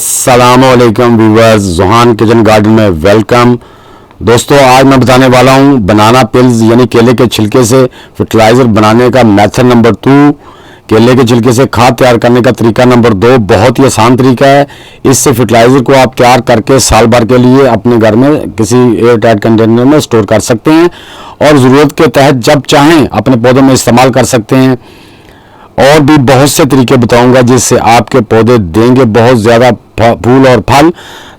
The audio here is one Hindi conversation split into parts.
अस्सलामुअलैकुम व्यूअर्स, ज़ुहान किचन गार्डन में वेलकम। दोस्तों, आज मैं बताने वाला हूं बनाना पिल्स यानी केले के छिलके से फर्टिलाइज़र बनाने का मेथड नंबर 2। केले के छिलके से खाद तैयार करने का तरीका नंबर 2। बहुत ही आसान तरीका है। इससे फर्टिलाइज़र को आप तैयार करके साल भर के लिए अपने घर में किसी एयर टाइट कंटेनर में स्टोर कर सकते हैं और ज़रूरत के तहत जब चाहें अपने पौधों में इस्तेमाल कर सकते हैं। और भी बहुत से तरीके बताऊंगा जिससे आपके पौधे देंगे बहुत ज़्यादा फूल और फल,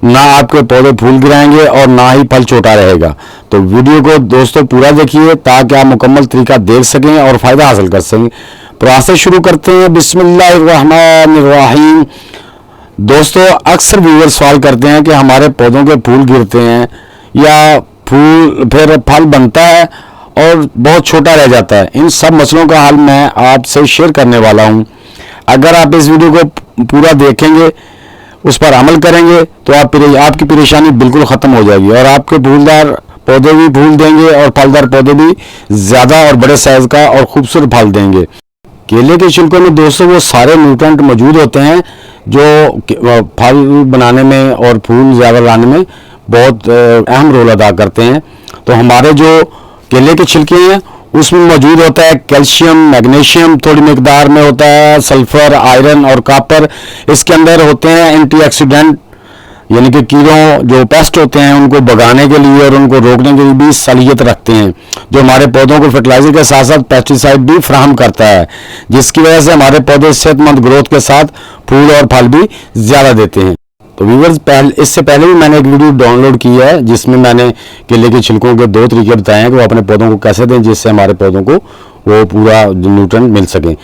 ना आपके पौधे फूल गिराएंगे और ना ही फल छोटा रहेगा। तो वीडियो को दोस्तों पूरा देखिए ताकि आप मुकम्मल तरीका देख सकें और फ़ायदा हासिल कर सकें। प्रोसेस शुरू करते हैं। बिस्मिल्लाहिर्रहमानिर्रहीम। दोस्तों, अक्सर व्यूअर सवाल करते हैं कि हमारे पौधों के फूल गिरते हैं या फूल फिर फल बनता है और बहुत छोटा रह जाता है। इन सब मसलों का हल मैं आपसे शेयर करने वाला हूं। अगर आप इस वीडियो को पूरा देखेंगे, उस पर अमल करेंगे तो आपकी परेशानी बिल्कुल ख़त्म हो जाएगी और आपके फूलदार पौधे भी फूल देंगे और फलदार पौधे भी ज़्यादा और बड़े साइज़ का और खूबसूरत फल देंगे। केले के छिलकों में दोस्तों वो सारे न्यूट्रिएंट मौजूद होते हैं जो फल बनाने में और फूल ज़्यादा लाने में बहुत अहम रोल अदा करते हैं। तो हमारे जो केले के छिलके हैं उसमें मौजूद होता है कैल्शियम, मैग्नीशियम थोड़ी मिकदार में होता है, सल्फर, आयरन और कॉपर। इसके अंदर होते हैं एंटीऑक्सीडेंट यानी कि कीड़ों जो पेस्ट होते हैं उनको भगाने के लिए और उनको रोकने के लिए भी सलाहियत रखते हैं, जो हमारे पौधों को फर्टिलाइजर के साथ साथ पेस्टिसाइड भी फराहम करता है, जिसकी वजह से हमारे पौधे सेहतमंद ग्रोथ के साथ फूल और फल भी ज़्यादा देते हैं। तो व्यूअर्स, इससे पहले भी मैंने एक वीडियो डाउनलोड की है जिसमें मैंने केले के छिलकों के 2 तरीके बताए हैं कि वो अपने पौधों को कैसे दें जिससे हमारे पौधों को वो पूरा न्यूट्रिएंट मिल सके।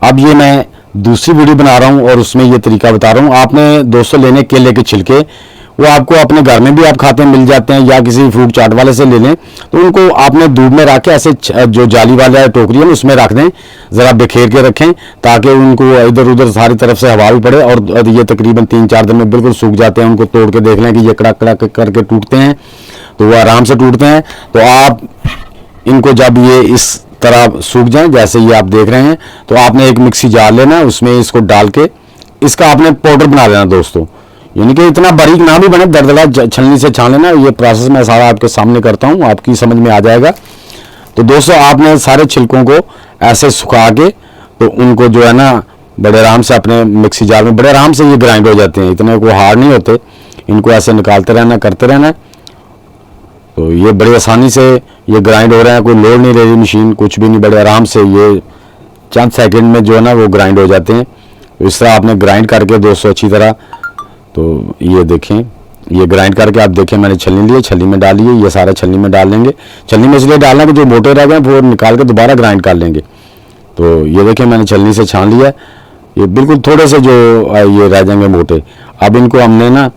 अब ये मैं दूसरी वीडियो बना रहा हूँ और उसमें ये तरीका बता रहा हूँ। आपने दोस्तों लेने केले के छिलके, वो आपको अपने घर में भी आप खाते मिल जाते हैं या किसी फ्रूट चाट वाले से ले लें। तो उनको आपने धूप में रख के ऐसे जो जाली वाला टोकरी है उसमें रख दें, ज़रा बिखेर के रखें ताकि उनको इधर उधर सारी तरफ से हवा भी पड़े और ये तकरीबन 3-4 दिन में बिल्कुल सूख जाते हैं। उनको तोड़ के देख लें कि ये कड़क कड़क करके टूटते हैं, तो वो आराम से टूटते हैं। तो आप इनको जब ये इस तरह सूख जाए जैसे ये आप देख रहे हैं, तो आपने एक मिक्सी जार लेना, उसमें इसको डाल के इसका आपने पाउडर बना लेना दोस्तों। यानी कि इतना बारीक ना भी बने, दरदरा छलनी से छान लेना। ये प्रोसेस मैं सारा आपके सामने करता हूँ, आपकी समझ में आ जाएगा। तो दोस्तों, आपने सारे छिलकों को ऐसे सुखा के तो उनको जो है ना बड़े आराम से अपने मिक्सी जार में बड़े आराम से ये ग्राइंड हो जाते हैं, इतने को हार्ड नहीं होते। इनको ऐसे निकालते रहना, करते रहना। तो ये बड़ी आसानी से ये ग्राइंड हो रहे हैं, कोई लोड नहीं रही मशीन, कुछ भी नहीं, बड़े आराम से ये चंद सेकंड में जो है ना वो ग्राइंड हो जाते हैं। तो इस तरह आपने ग्राइंड करके दोस्तों अच्छी तरह, तो ये देखें, ये ग्राइंड करके आप देखें मैंने छलनी ली है, छलनी में डालिए। ये सारा छलनी में डाल लेंगे। छलनी में इसलिए डालना कि जो मोटे रह गए वो निकाल के दोबारा ग्राइंड कर लेंगे। तो ये देखें मैंने छलनी से छान लिया। ये बिल्कुल थोड़े से जो ये रह जाएंगे मोटे। अब इनको हमने ना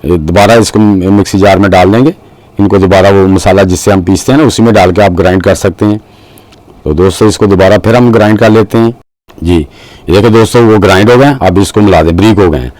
दोबारा इसको मिक्सी जार में डाल देंगे। इनको दोबारा वो मसाला जिससे हम पीसते हैं ना उसी में डाल के आप ग्राइंड कर सकते हैं। तो दोस्तों, इसको दोबारा फिर हम ग्राइंड कर लेते हैं जी। ये देखो दोस्तों, वो ग्राइंड हो गए। अब इसको मिला दें, ब्रीक हो गए हैं।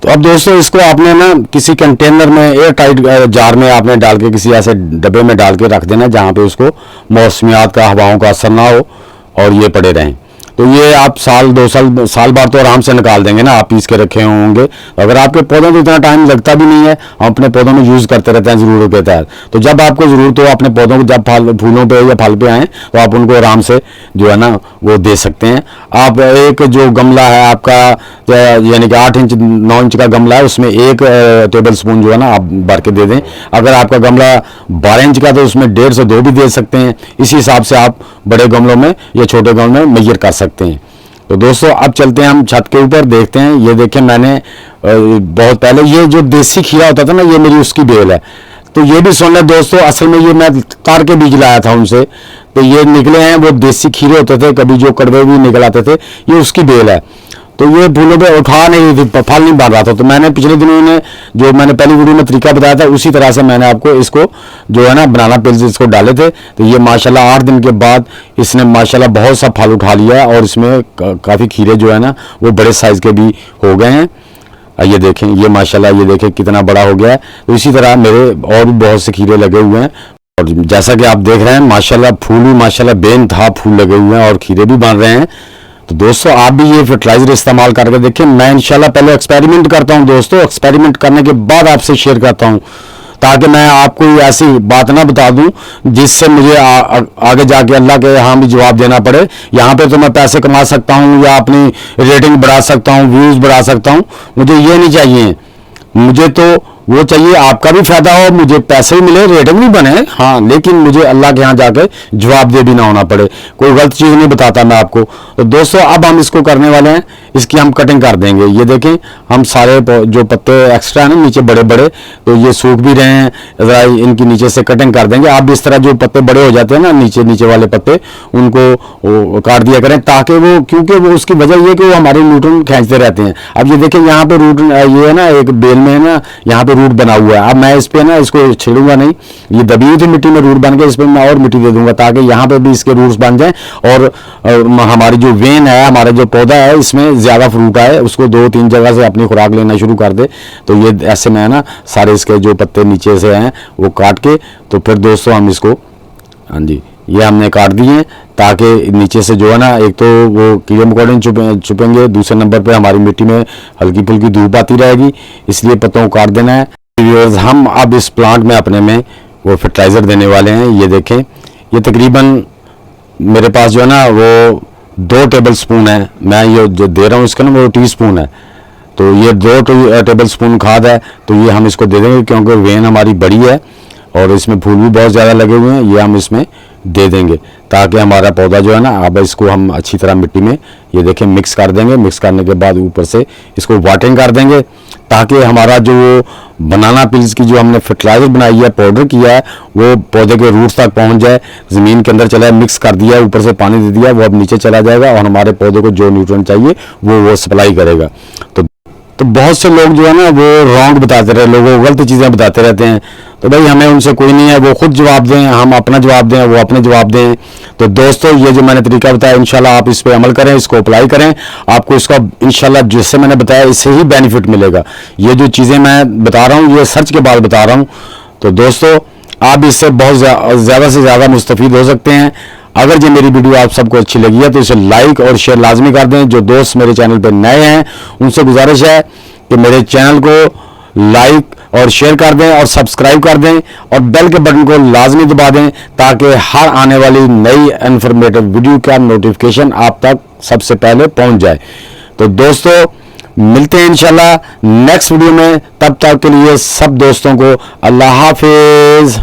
तो अब दोस्तों, इसको आपने ना किसी कंटेनर में एयर टाइट जार में आपने डाल के किसी ऐसे डब्बे में डाल के रख देना जहाँ पे उसको मौसमियात का, हवाओं का असर ना हो और ये पड़े रहें। तो ये आप साल 2 साल बाद तो आराम से निकाल देंगे ना, आप पीस के रखे होंगे। अगर आपके पौधों को इतना टाइम लगता भी नहीं है, हम अपने पौधों में यूज़ करते रहते हैं ज़रूरत के तहत। तो जब आपको ज़रूरत हो अपने पौधों को, जब फूलों पे या फल पे आएँ तो आप उनको आराम से जो है ना वो दे सकते हैं। आप एक जो गमला है आपका, यानी कि 8 इंच 9 इंच का गमला है, उसमें 1 टेबल स्पून जो है ना आप भर के दे दें। अगर आपका गमला 12 इंच का तो उसमें 1.5 से 2 भी दे सकते हैं। इसी हिसाब से आप बड़े गमलों में या छोटे गमलों में मेजर कर सकते हैं। तो दोस्तों, अब चलते हैं हम छत के ऊपर, देखते हैं। ये देखें, मैंने बहुत पहले ये जो देसी खीरा होता था ना, ये मेरी उसकी बेल है। तो ये भी सुन लें दोस्तों, असल में ये मैं तार के बीज लाया था उनसे। तो ये निकले हैं वो देसी खीरे होते थे, कभी जो कड़वे भी निकल आते थे, ये उसकी बेल है। तो ये फूलों पे उठा नहीं थी, फल नहीं बन रहा था। तो मैंने पिछले दिनों में जो मैंने पहली वीडियो में तरीका बताया था उसी तरह से मैंने आपको इसको जो है ना बनाना पिल्स इसको डाले थे। तो ये माशाल्लाह 8 दिन के बाद इसने माशाल्लाह बहुत सा फल उठा लिया है और इसमें काफ़ी खीरे जो है ना वो बड़े साइज़ के भी हो गए हैं। ये देखें, ये माशाल्लाह ये देखें कितना बड़ा हो गया है। तो इसी तरह मेरे और भी बहुत से खीरे लगे हुए हैं और जैसा कि आप देख रहे हैं माशाल्लाह फूल भी माशाल्लाह बेइंतहा फूल लगे हुए हैं और खीरे भी बन रहे हैं। तो दोस्तों आप भी ये फर्टिलाइजर इस्तेमाल करके देखिए। मैं इंशाल्लाह पहले एक्सपेरिमेंट करता हूं दोस्तों, एक्सपेरिमेंट करने के बाद आपसे शेयर करता हूं, ताकि मैं आपको ऐसी बात ना बता दूं जिससे मुझे आगे जाके अल्लाह के यहाँ भी जवाब देना पड़े। यहाँ पे तो मैं पैसे कमा सकता हूँ या अपनी रेटिंग बढ़ा सकता हूँ, व्यूज बढ़ा सकता हूँ, मुझे ये नहीं चाहिए। मुझे तो वो चाहिए आपका भी फायदा हो, मुझे पैसे भी मिले, रेटिंग भी बने, हाँ, लेकिन मुझे अल्लाह के यहाँ जाके जवाब दे भी ना होना पड़े। कोई गलत चीज़ नहीं बताता मैं आपको। तो दोस्तों अब हम इसको करने वाले हैं, इसकी हम कटिंग कर देंगे। ये देखें, हम सारे जो पत्ते एक्स्ट्रा हैं ना नीचे बड़े बड़े, तो ये सूख भी रहे हैं, ज़रा इनकी नीचे से कटिंग कर देंगे। आप इस तरह जो पत्ते बड़े हो जाते हैं ना, नीचे नीचे वाले पत्ते, उनको काट दिया करें, ताकि वो, क्योंकि वो उसकी वजह ये कि वो हमारे न्यूट्रन खींचते रहते हैं। अब ये देखें यहाँ पे रूट ये है ना, एक बेल में है ना, यहाँ पे रूट बना हुआ है। अब मैं इस पे ना इसको छेड़ूंगा नहीं, ये दबी हुई थी मिट्टी में रूट बन के, इस पे मैं और मिट्टी दे दूंगा ताकि यहाँ पे भी इसके रूट्स बन जाएं और हमारी जो वेन है, हमारा जो पौधा है, इसमें ज्यादा फ्रूट आए, उसको 2-3 जगह से अपनी खुराक लेना शुरू कर दे। तो ये ऐसे में है ना, सारे इसके जो पत्ते नीचे से हैं वो काट के, तो फिर दोस्तों हम इसको, हाँ जी, ये हमने काट दिए ताकि नीचे से जो है ना, एक तो वो कीड़े मकोड़े छुपेंगे, दूसरे नंबर पे हमारी मिट्टी में हल्की फुल्की धूप आती रहेगी, इसलिए पत्तों को काट देना है। हम अब इस प्लांट में अपने में वो फर्टिलाइजर देने वाले हैं। ये देखें, ये तकरीबन मेरे पास जो है ना वो 2 टेबल स्पून है। मैं ये जो दे रहा हूँ इसका ना वो टीस्पून है, तो ये 2 टेबल स्पून खाद है। तो ये हम इसको दे देंगे क्योंकि वेन हमारी बड़ी है और इसमें फूल भी बहुत ज़्यादा लगे हुए हैं। ये हम इसमें दे देंगे ताकि हमारा पौधा जो है ना, अब इसको हम अच्छी तरह मिट्टी में ये देखें मिक्स कर देंगे। मिक्स करने के बाद ऊपर से इसको वाटरिंग कर देंगे ताकि हमारा जो बनाना पील्स की जो हमने फर्टिलाइजर बनाई है, पाउडर किया है, वो पौधे के रूट्स तक पहुंच जाए, ज़मीन के अंदर चला है। मिक्स कर दिया, ऊपर से पानी दे दिया, वो अब नीचे चला जाएगा और हमारे पौधे को जो न्यूट्रिएंट चाहिए वो सप्लाई करेगा। तो बहुत से लोग जो है ना वो रॉन्ग बताते रहे, लोगों को गलत चीज़ें बताते रहते हैं। तो भाई हमें उनसे कोई नहीं है, वो खुद जवाब दें, हम अपना जवाब दें, वो अपने जवाब दें। तो दोस्तों ये जो मैंने तरीका बताया, इंशाल्लाह आप इस पे अमल करें, इसको अप्लाई करें, आपको इसका इंशाल्लाह जिससे मैंने बताया इससे ही बेनिफिट मिलेगा। ये जो चीज़ें मैं बता रहा हूँ ये सर्च के बाद बता रहा हूँ। तो दोस्तों आप इससे बहुत ज़्यादा से ज़्यादा मुस्तफ़ीद हो सकते हैं। अगर ये मेरी वीडियो आप सबको अच्छी लगी है तो इसे लाइक और शेयर लाजमी कर दें। जो दोस्त मेरे चैनल पर नए हैं उनसे गुजारिश है कि मेरे चैनल को लाइक और शेयर कर दें और सब्सक्राइब कर दें और बेल के बटन को लाजमी दबा दें ताकि हर आने वाली नई इन्फॉर्मेटिव वीडियो का नोटिफिकेशन आप तक सबसे पहले पहुंच जाए। तो दोस्तों मिलते हैं इंशाल्लाह नेक्स्ट वीडियो में, तब तक के लिए सब दोस्तों को अल्लाह हाफिज।